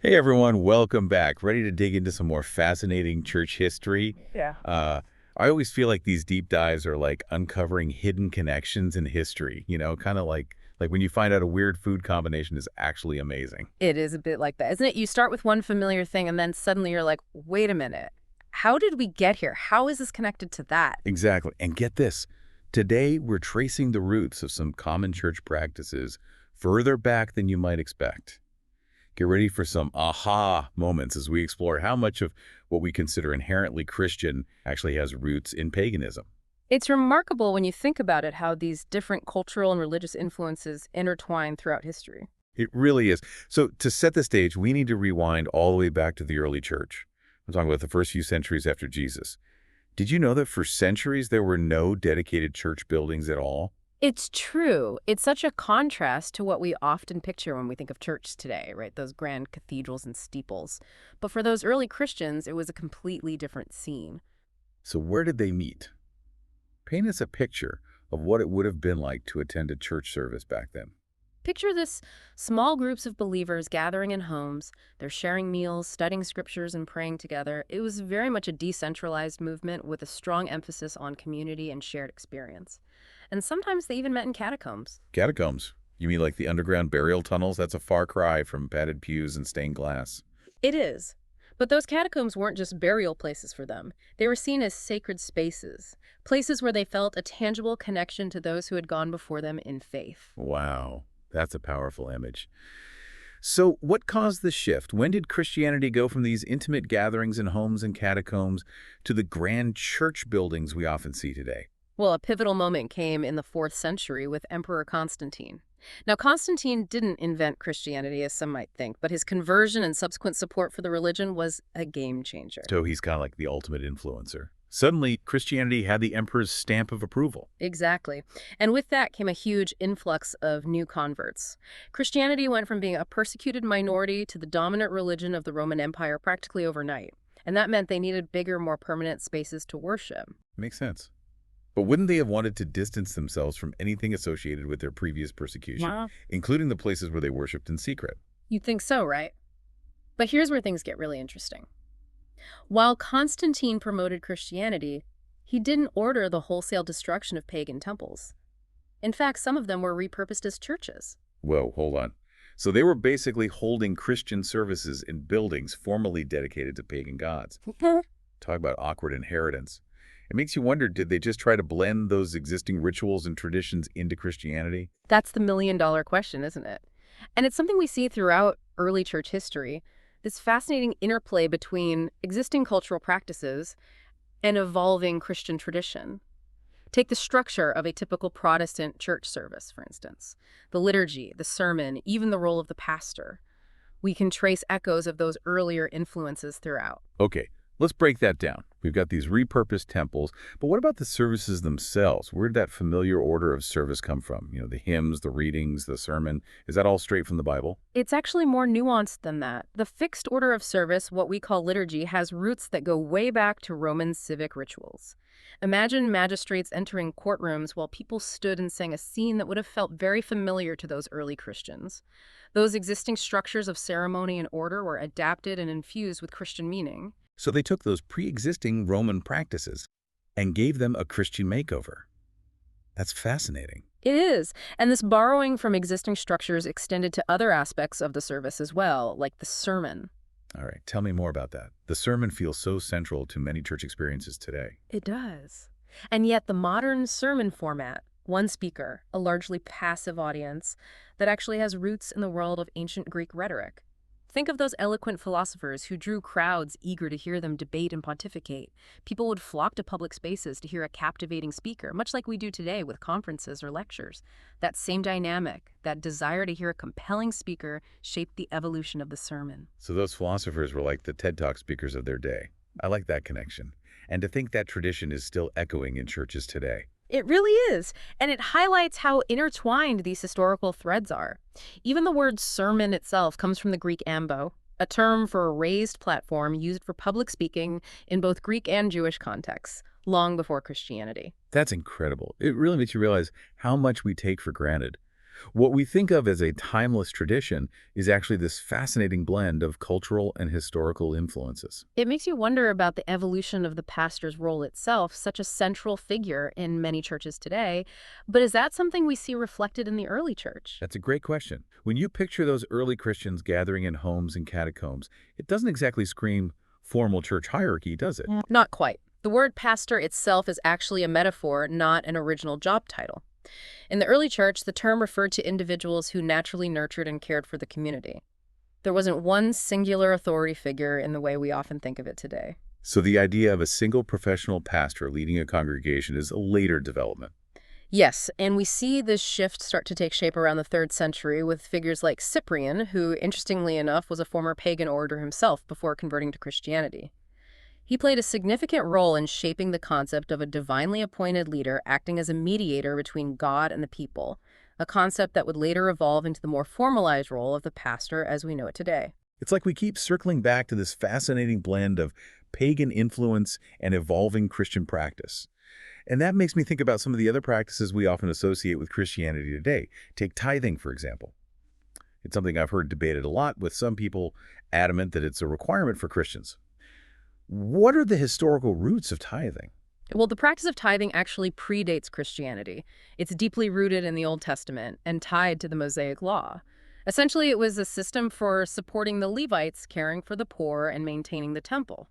Hey everyone, welcome back. Ready to dig into some more fascinating church history? Yeah. Uh, I always feel like these deep dives are like uncovering hidden connections in history, kind of like when you find out a weird food combination is actually amazing. It is a bit like that, isn't it? You start with one familiar thing and then suddenly you're like, wait a minute. How did we get here? How is this connected to that? Exactly. And get this, today we're tracing the roots of some common church practices further back than you might expect. Get ready for some aha moments as we explore how much of what we consider inherently Christian actually has roots in paganism. It's remarkable when you think about it how these different cultural and religious influences intertwine throughout history. It really is. So to set the stage, we need to rewind all the way back to the early church. I'm talking about the first few centuries after Jesus. Did you know that for centuries there were no dedicated church buildings at all? It's true. It's such a contrast to what we often picture when we think of church today, right? Those grand cathedrals and steeples. But for those early Christians, it was a completely different scene. So where did they meet? Paint us a picture of what it would have been like to attend a church service back then. Picture this: small groups of believers gathering in homes. They're sharing meals, studying scriptures, and praying together. It was very much a decentralized movement with a strong emphasis on community and shared experience. And sometimes they even met in catacombs. Catacombs. You mean like the underground burial tunnels? That's a far cry from padded pews and stained glass. It is. But those catacombs weren't just burial places for them. They were seen as sacred spaces, places where they felt a tangible connection to those who had gone before them in faith. Wow, that's a powerful image. So what caused the shift? When did Christianity go from these intimate gatherings in homes and catacombs to the grand church buildings we often see today? Well, a pivotal moment came in the 4th century with Emperor Constantine. Now, Constantine didn't invent Christianity, as some might think, but his conversion and subsequent support for the religion was a game changer. So he's kind of like the ultimate influencer. Suddenly, Christianity had the emperor's stamp of approval. Exactly. And with that came a huge influx of new converts. Christianity went from being a persecuted minority to the dominant religion of the Roman Empire practically overnight. And that meant they needed bigger, more permanent spaces to worship. Makes sense. But wouldn't they have wanted to distance themselves from anything associated with their previous persecution, Wow. including the places where they worshipped in secret? You'd think so, right? But here's where things get really interesting. While Constantine promoted Christianity, he didn't order the wholesale destruction of pagan temples. In fact, some of them were repurposed as churches. Whoa, hold on. So they were basically holding Christian services in buildings formerly dedicated to pagan gods. Talk about awkward inheritance. It makes you wonder, did they just try to blend those existing rituals and traditions into Christianity? That's the million-dollar question, isn't it? And it's something we see throughout early church history, this fascinating interplay between existing cultural practices and evolving Christian tradition. Take the structure of a typical Protestant church service, for instance. The liturgy, the sermon, even the role of the pastor. We can trace echoes of those earlier influences throughout. Okay, let's break that down. We've got these repurposed temples, but what about the services themselves? Where did that familiar order of service come from? The hymns, the readings, the sermon. Is that all straight from the Bible? It's actually more nuanced than that. The fixed order of service, what we call liturgy, has roots that go way back to Roman civic rituals. Imagine magistrates entering courtrooms while people stood and sang a scene that would have felt very familiar to those early Christians. Those existing structures of ceremony and order were adapted and infused with Christian meaning. So they took those pre-existing Roman practices and gave them a Christian makeover. That's fascinating. It is. And this borrowing from existing structures extended to other aspects of the service as well, like the sermon. All right, tell me more about that. The sermon feels so central to many church experiences today. It does. And yet the modern sermon format, one speaker, a largely passive audience, that actually has roots in the world of ancient Greek rhetoric. Think of those eloquent philosophers who drew crowds eager to hear them debate and pontificate. People would flock to public spaces to hear a captivating speaker, much like we do today with conferences or lectures. That same dynamic, that desire to hear a compelling speaker, shaped the evolution of the sermon. So those philosophers were like the TED Talk speakers of their day. I like that connection. And to think that tradition is still echoing in churches today. It really is, and it highlights how intertwined these historical threads are. Even the word sermon itself comes from the Greek ambo, a term for a raised platform used for public speaking in both Greek and Jewish contexts, long before Christianity. That's incredible. It really makes you realize how much we take for granted. What we think of as a timeless tradition is actually this fascinating blend of cultural and historical influences. It makes you wonder about the evolution of the pastor's role itself, such a central figure in many churches today. But is that something we see reflected in the early church? That's a great question. When you picture those early Christians gathering in homes and catacombs, it doesn't exactly scream formal church hierarchy, does it? Not quite. The word pastor itself is actually a metaphor, not an original job title. In the early church, the term referred to individuals who naturally nurtured and cared for the community. There wasn't one singular authority figure in the way we often think of it today. So the idea of a single professional pastor leading a congregation is a later development. Yes, and we see this shift start to take shape around the 3rd century with figures like Cyprian, who, interestingly enough, was a former pagan orator himself before converting to Christianity. He played a significant role in shaping the concept of a divinely appointed leader acting as a mediator between God and the people, a concept that would later evolve into the more formalized role of the pastor as we know it today. It's like we keep circling back to this fascinating blend of pagan influence and evolving Christian practice. And that makes me think about some of the other practices we often associate with Christianity today. Take tithing, for example. It's something I've heard debated a lot, with some people adamant that it's a requirement for Christians. What are the historical roots of tithing? Well, the practice of tithing actually predates Christianity. It's deeply rooted in the Old Testament and tied to the Mosaic Law. Essentially, it was a system for supporting the Levites, caring for the poor, and maintaining the temple.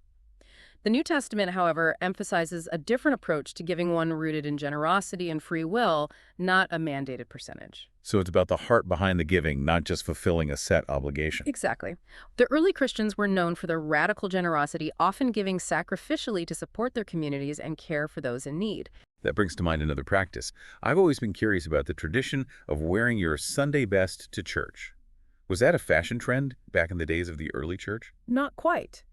The New Testament, however, emphasizes a different approach to giving, one rooted in generosity and free will, not a mandated percentage. So it's about the heart behind the giving, not just fulfilling a set obligation. Exactly. The early Christians were known for their radical generosity, often giving sacrificially to support their communities and care for those in need. That brings to mind another practice. I've always been curious about the tradition of wearing your Sunday best to church. Was that a fashion trend back in the days of the early church? Not quite.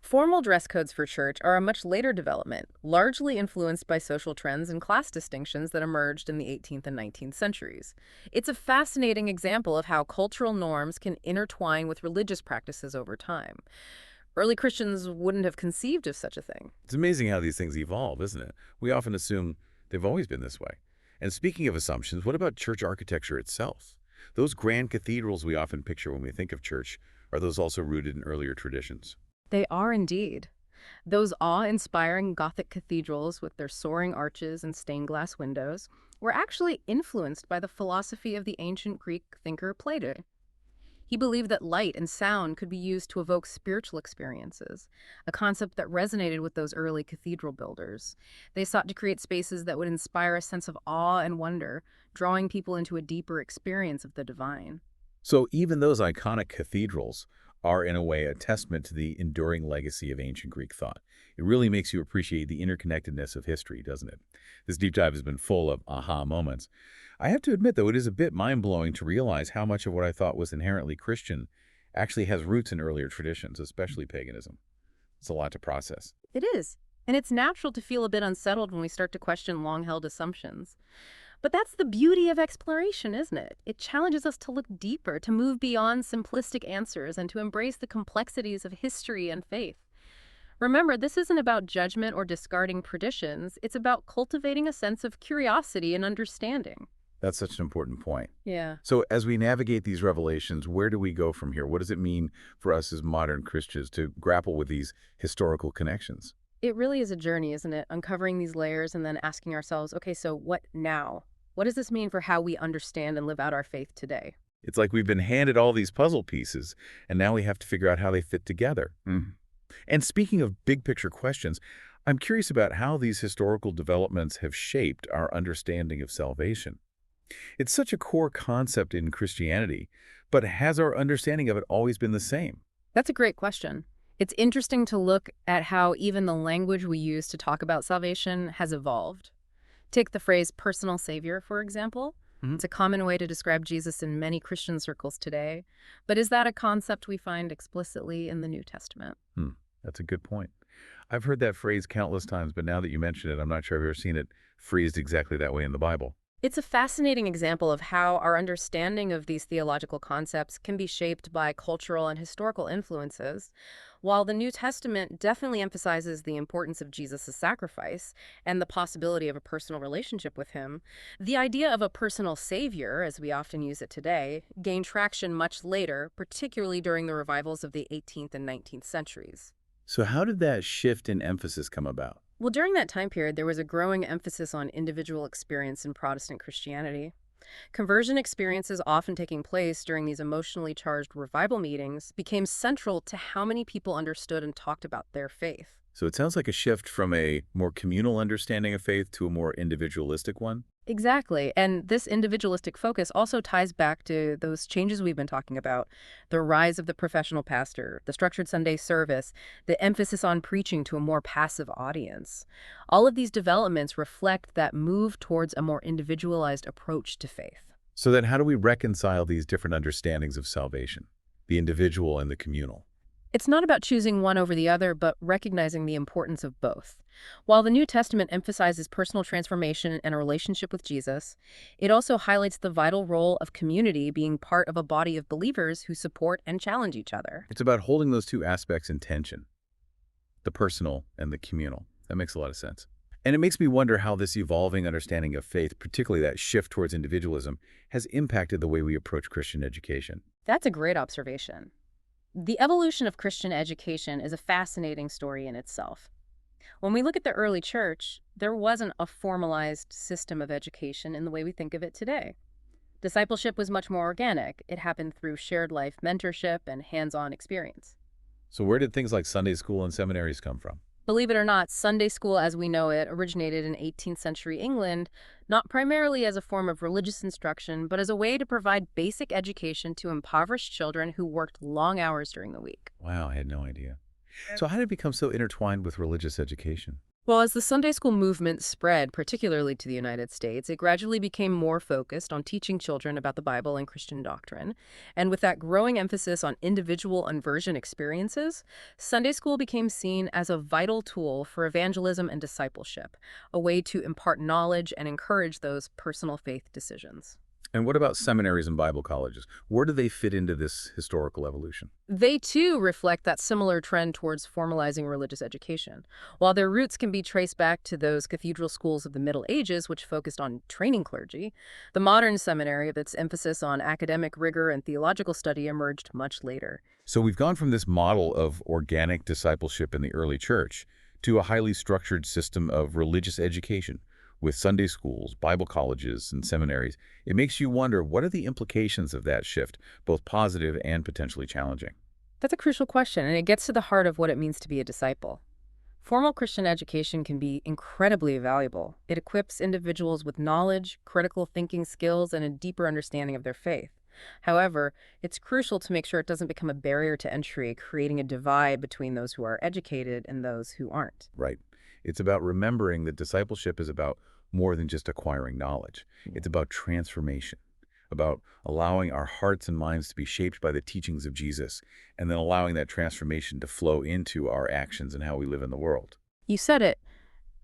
Formal dress codes for church are a much later development, largely influenced by social trends and class distinctions that emerged in the 18th and 19th centuries. It's a fascinating example of how cultural norms can intertwine with religious practices over time. Early Christians wouldn't have conceived of such a thing. It's amazing how these things evolve, isn't it? We often assume they've always been this way. And speaking of assumptions, what about church architecture itself? Those grand cathedrals we often picture when we think of church, are those also rooted in earlier traditions? They are indeed. Those awe-inspiring Gothic cathedrals with their soaring arches and stained glass windows were actually influenced by the philosophy of the ancient Greek thinker Plato. He believed that light and sound could be used to evoke spiritual experiences, a concept that resonated with those early cathedral builders. They sought to create spaces that would inspire a sense of awe and wonder, drawing people into a deeper experience of the divine. So even those iconic cathedrals are, in a way, a testament to the enduring legacy of ancient Greek thought. It really makes you appreciate the interconnectedness of history, doesn't it? This deep dive has been full of aha moments. I have to admit, though, it is a bit mind-blowing to realize how much of what I thought was inherently Christian actually has roots in earlier traditions, especially paganism. It's a lot to process. It is. And it's natural to feel a bit unsettled when we start to question long-held assumptions. But that's the beauty of exploration, isn't it? It challenges us to look deeper, to move beyond simplistic answers, and to embrace the complexities of history and faith. Remember, this isn't about judgment or discarding traditions. It's about cultivating a sense of curiosity and understanding. That's such an important point. Yeah. So as we navigate these revelations, where do we go from here? What does it mean for us as modern Christians to grapple with these historical connections? It really is a journey, isn't it? Uncovering these layers and then asking ourselves, okay, so what now? What does this mean for how we understand and live out our faith today? It's like we've been handed all these puzzle pieces, and now we have to figure out how they fit together. And speaking of big picture questions, I'm curious about how these historical developments have shaped our understanding of salvation. It's such a core concept in Christianity, but has our understanding of it always been the same? That's a great question. It's interesting to look at how even the language we use to talk about salvation has evolved. Take the phrase personal savior, for example. It's a common way to describe Jesus in many Christian circles today. But is that a concept we find explicitly in the New Testament? That's a good point. I've heard that phrase countless times, but now that you mention it, I'm not sure I've ever seen it phrased exactly that way in the Bible. It's a fascinating example of how our understanding of these theological concepts can be shaped by cultural and historical influences. While the New Testament definitely emphasizes the importance of Jesus' sacrifice and the possibility of a personal relationship with him, the idea of a personal savior, as we often use it today, gained traction much later, particularly during the revivals of the 18th and 19th centuries. So how did that shift in emphasis come about? Well, during that time period, there was a growing emphasis on individual experience in Protestant Christianity. Conversion experiences, often taking place during these emotionally charged revival meetings, became central to how many people understood and talked about their faith. So it sounds like a shift from a more communal understanding of faith to a more individualistic one. Exactly. And this individualistic focus also ties back to those changes we've been talking about: the rise of the professional pastor, the structured Sunday service, the emphasis on preaching to a more passive audience. All of these developments reflect that move towards a more individualized approach to faith. So then how do we reconcile these different understandings of salvation, the individual and the communal? It's not about choosing one over the other, but recognizing the importance of both. While the New Testament emphasizes personal transformation and a relationship with Jesus, it also highlights the vital role of community, being part of a body of believers who support and challenge each other. It's about holding those two aspects in tension, the personal and the communal. That makes a lot of sense. And it makes me wonder how this evolving understanding of faith, particularly that shift towards individualism, has impacted the way we approach Christian education. That's a great observation. The evolution of Christian education is a fascinating story in itself. When we look at the early church, there wasn't a formalized system of education in the way we think of it today. Discipleship was much more organic. It happened through shared life mentorship and hands-on experience. So where did things like Sunday school and seminaries come from? Believe it or not, Sunday school as we know it originated in 18th century England, not primarily as a form of religious instruction, but as a way to provide basic education to impoverished children who worked long hours during the week. Wow, I had no idea. So how did it become so intertwined with religious education? Well, as the Sunday school movement spread, particularly to the United States, it gradually became more focused on teaching children about the Bible and Christian doctrine. And with that growing emphasis on individual conversion experiences, Sunday school became seen as a vital tool for evangelism and discipleship, a way to impart knowledge and encourage those personal faith decisions. And what about seminaries and Bible colleges? Where do they fit into this historical evolution? They too reflect that similar trend towards formalizing religious education. While their roots can be traced back to those cathedral schools of the Middle Ages, which focused on training clergy, the modern seminary, with its emphasis on academic rigor and theological study, emerged much later. So we've gone from this model of organic discipleship in the early church to a highly structured system of religious education with Sunday schools, Bible colleges, and seminaries. It makes you wonder, what are the implications of that shift, both positive and potentially challenging? That's a crucial question, and it gets to the heart of what it means to be a disciple. Formal Christian education can be incredibly valuable. It equips individuals with knowledge, critical thinking skills, and a deeper understanding of their faith. However, it's crucial to make sure it doesn't become a barrier to entry, creating a divide between those who are educated and those who aren't. Right. It's about remembering that discipleship is about more than just acquiring knowledge. It's about transformation, about allowing our hearts and minds to be shaped by the teachings of Jesus, and then allowing that transformation to flow into our actions and how we live in the world. You said it.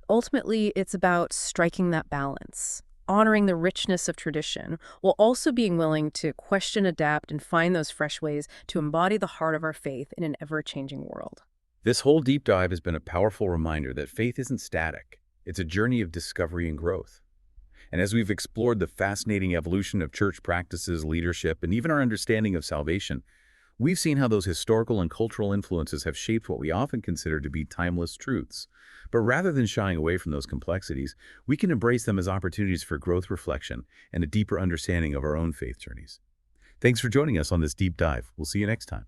Ultimately, it's about striking that balance, honoring the richness of tradition, while also being willing to question, adapt, and find those fresh ways to embody the heart of our faith in an ever-changing world. This whole deep dive has been a powerful reminder that faith isn't static. It's a journey of discovery and growth. And as we've explored the fascinating evolution of church practices, leadership, and even our understanding of salvation, we've seen how those historical and cultural influences have shaped what we often consider to be timeless truths. But rather than shying away from those complexities, we can embrace them as opportunities for growth, reflection, and a deeper understanding of our own faith journeys. Thanks for joining us on this deep dive. We'll see you next time.